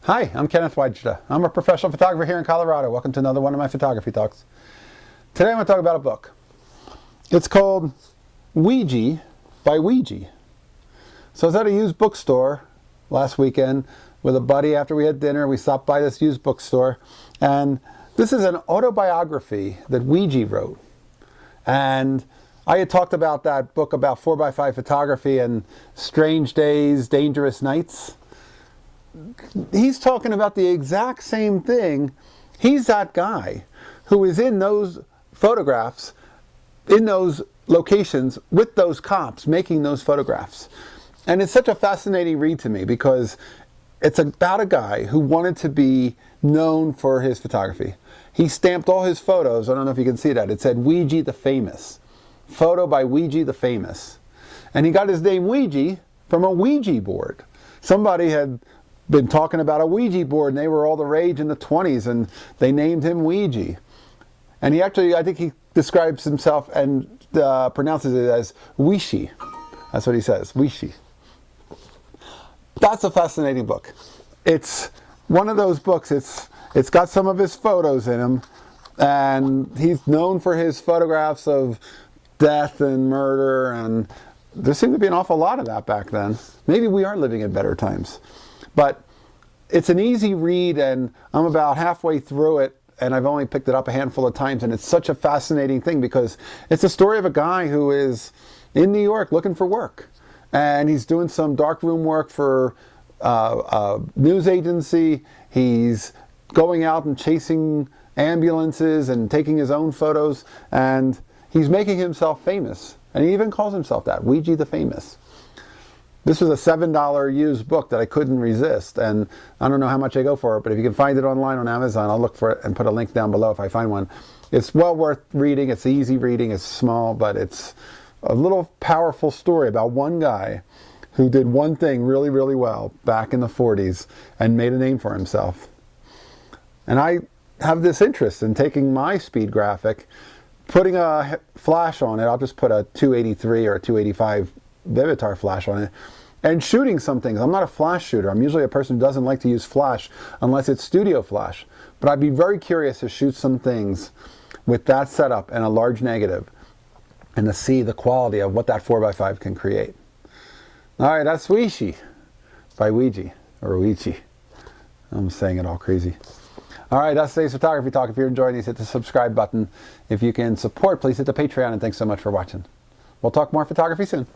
Hi, I'm Kenneth Wajda. I'm a professional photographer here in Colorado. Welcome to another one of my photography talks. Today I'm going to talk about a book. It's called Weegee by Weegee. So I was at a used bookstore last weekend with a buddy after we had dinner. We stopped by this used bookstore, and this is an autobiography that Weegee wrote. And I had talked about that book about 4x5 photography and strange days, dangerous nights. He's talking about the exact same thing. He's that guy who is in those photographs, in those locations with those cops making those photographs. And it's such a fascinating read to me because it's about a guy who wanted to be known for his photography. He stamped all his photos. I don't know if you can see that. It said Weegee the Famous. Photo by Weegee the Famous. And he got his name Weegee from a Ouija board. Somebody had been talking about a Ouija board, and they were all the rage in the 20s, and they named him Weegee. And he actually, I think he describes himself and pronounces it as Weegee. That's what he says, Weegee. That's a fascinating book. It's one of those books, it's got some of his photos in him, and he's known for his photographs of death and murder, and there seemed to be an awful lot of that back then. Maybe we are living in better times. But it's an easy read, and I'm about halfway through it, and I've only picked it up a handful of times, and it's such a fascinating thing because it's a story of a guy who is in New York looking for work. And he's doing some darkroom work for a news agency. He's going out and chasing ambulances and taking his own photos, and he's making himself famous. And he even calls himself that, Weegee the Famous. This was a $7 used book that I couldn't resist, and I don't know how much I go for it, but if you can find it online on Amazon, I'll look for it and put a link down below if I find one. It's well worth reading. It's easy reading. It's small, but it's a little powerful story about one guy who did one thing really, really well back in the 40s and made a name for himself. And I have this interest in taking my speed graphic, putting a flash on it. I'll just put a 283 or a 285 Vivitar flash on it, and shooting some things. I'm not a flash shooter. I'm usually a person who doesn't like to use flash unless it's studio flash. But I'd be very curious to shoot some things with that setup and a large negative and to see the quality of what that 4x5 can create. All right, that's Weegee by Weegee, or Weegee. I'm saying it all crazy. All right, that's today's photography talk. If you're enjoying these, hit the subscribe button. If you can support, please hit the Patreon, and thanks so much for watching. We'll talk more photography soon.